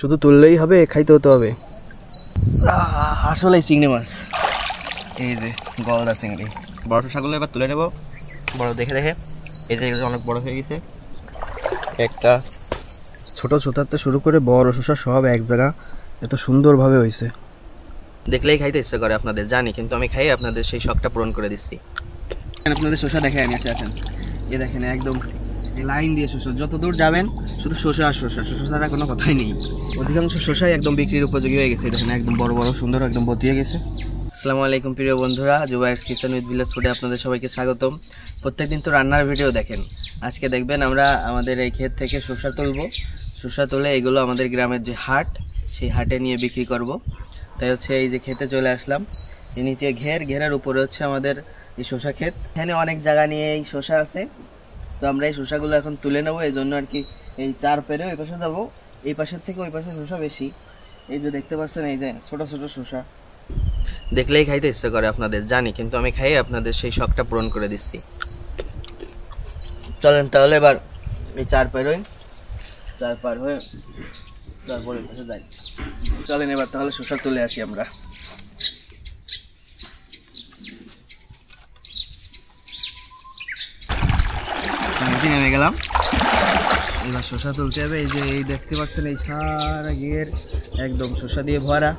শুধু তুললেই হবে, খাইতেও তো হবে। আসলে চিংড়ি মাছ, এই যে গলদা চিংড়ি। বড় শসাগুলো এবার তুলে নেব, বড় দেখে দেখে। এই যে অনেক বড় হয়ে গেছে একটা। ছোট ছোটাতে শুরু করে বড় শসা সব এক জায়গা, এত সুন্দরভাবে হয়েছে, দেখলেই খাইতে ইচ্ছা করে আপনাদের, জানি, কিন্তু আমি খাই আপনাদের সেই শখটা পূরণ করে দিচ্ছি। আপনাদের শসা দেখে আমি আসেন, এ দেখেন একদম লাইন দিয়ে শসা, যত দূর যাবেন শুধু শসা আর শসা, শসা ছাড়া কোনো কথাই নেই। অধিকাংশ শসাই একদম বিক্রির উপযোগী হয়ে গেছে, দেখেন একদম বড় বড় সুন্দর একদম বতিয়ে গেছে। আসসালামু আলাইকুম প্রিয় বন্ধুরা, জুবাইরস কিচেন উইথ ভিলেজ ফুডে আপনাদের সবাইকে স্বাগতম। প্রত্যেকদিন তো রান্নার ভিডিও দেখেন, আজকে দেখবেন আমরা আমাদের এই ক্ষেত থেকে শসা তুলবো। শসা তুলে এগুলো আমাদের গ্রামের যে হাট, সেই হাটে নিয়ে বিক্রি করব। তাই হচ্ছে এই যে খেতে চলে আসলাম, এই নিচে ঘেরের উপরে হচ্ছে আমাদের এই শসা ক্ষেত। এখানে অনেক জায়গা নিয়ে এই শসা আছে, তো আমরা এই শসাগুলো এখন তুলে নেবো। এই জন্য আর কি এই চার পেরে ওই পাশে যাবো, এই পাশের থেকে ওই পাশে শসা বেশি। এই যে দেখতে পাচ্ছেন, এই যে ছোট ছোট শসা, দেখলেই খাইতে ইচ্ছা করে আপনাদের, জানি, কিন্তু আমি খাই আপনাদের সেই শখটা পূরণ করে দিচ্ছি। চলেন তাহলে এবার এই চার পার হয়ে তারপরে পাশে যাই। চলেন এবার তাহলে শসা তুলে আসি আমরা। নেমে গেলাম, এবার শসা তুলতে হবে। এই যে এই দেখতে পাচ্ছেন, এই সারা ঘের একদম শসা দিয়ে ভরা।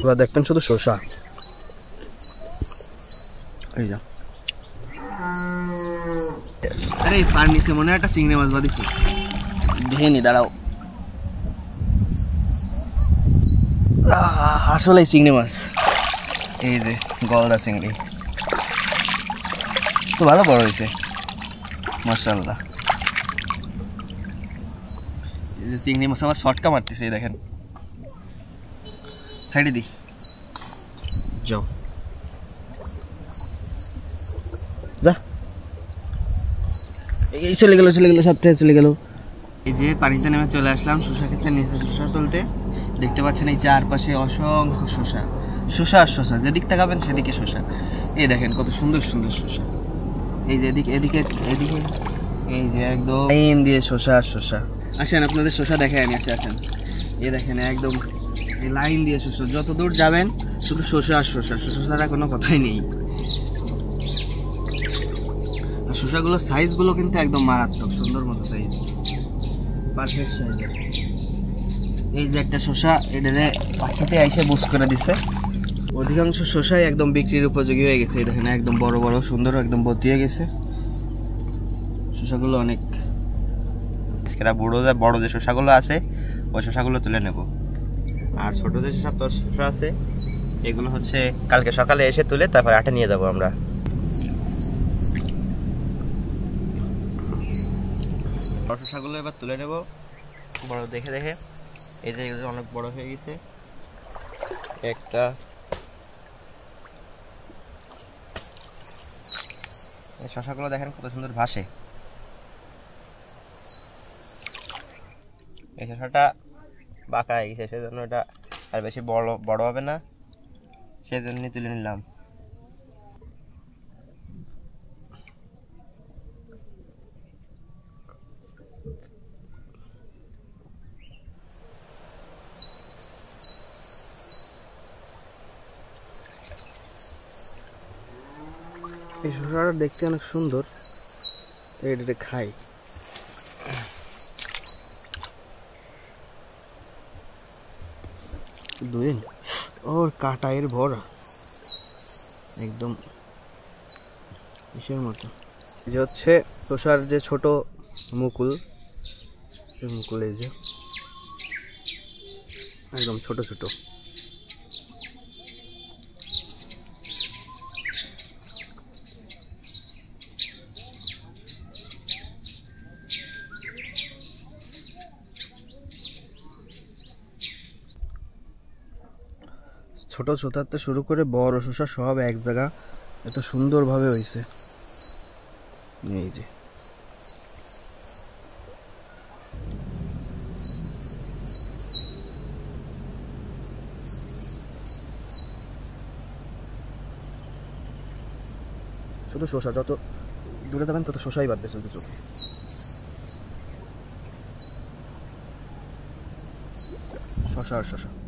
এবার দেখতেন শুধু শসা, এই যা। আরে পার নিচে মনে হয় একটা চিংড়ি মাছ বাঁধিছি, দেখে নি, দাঁড়াও। আসলে চিংড়ি মাছ, এই যে গলদা চিংড়ি, তো ভালো বড় হয়েছে মাশাআল্লাহ। এই যে চিংড়ি মাছ আমার শর্টকা মারতেছে, দেখেন সাইডে দি যাও, যা, এই চলে গেল সবটাই চলে গেল। এই যে পানিতে নেমে চলে আসলাম শসা ক্ষেতের নিচে শসা তুলতে। দেখতে পাচ্ছেন এই চারপাশে অসংখ্য শসা, শসা আর শসা, যেদিক তাকাবেন সেদিকে শসা। এই দেখেন কত সুন্দর সুন্দর শসা, এই যে এদিকে এই যে একদম লাইন দিয়ে শসা আর শসা। আসেন আপনাদের শসা দেখে আমি আসেন, এই দেখেন একদম এই লাইন দিয়ে শসা, যত দূর যাবেন শুধু শসা আর শসা, শসা ছাড়া কোনো কথাই নেই। আর শসাগুলোর সাইজগুলো কিন্তু একদম মারাত্মক, সুন্দর মতো সাইজ, পারফেক্ট সাইজ। এই যে একটা শসা, এটারে পাখিতে এসে বুস করে দিছে। অধিকাংশ শসাই একদম বিক্রির উপযোগী হয়ে গেছে, দেখেন একদম বড় বড় সুন্দর একদম বতিয়ে গেছে শসাগুলো অনেক। বড় যে শসাগুলো আছে ওই শসাগুলো তুলে নেব, আর ছোট যে শসা আছে এগুলো হচ্ছে কালকে সকালে এসে তুলে তারপর হাটে নিয়ে যাবো আমরা। বড় শসাগুলো এবার তুলে নেব, বড় দেখে দেখে। এই যে এগুলো অনেক বড় হয়ে গেছে একটা। এই শসাগুলো দেখেন কত সুন্দর ভাসে। এই শসাটা বাঁকা হয়ে গেছে, সেজন্য এটা আর বেশি বড় হবে না, সেজন্য তুলে নিলাম। এই শসাটা দেখতে অনেক সুন্দর, এটা খাই। দুদিন ওর কাটা এর ভরা একদম ইসের মতো। যে হচ্ছে শসার যে ছোট মুকুল, মুকুল এই যে একদম ছোট ছোট। ছোট ছোটাতে শুরু করে বড় শসা সব এক জায়গা, এত সুন্দরভাবে হয়েছে। এই যে শুধু শসা, যত দূরে যাবেন তত শসাই বাড়বে চলতে চলতে। শশা আর শশা।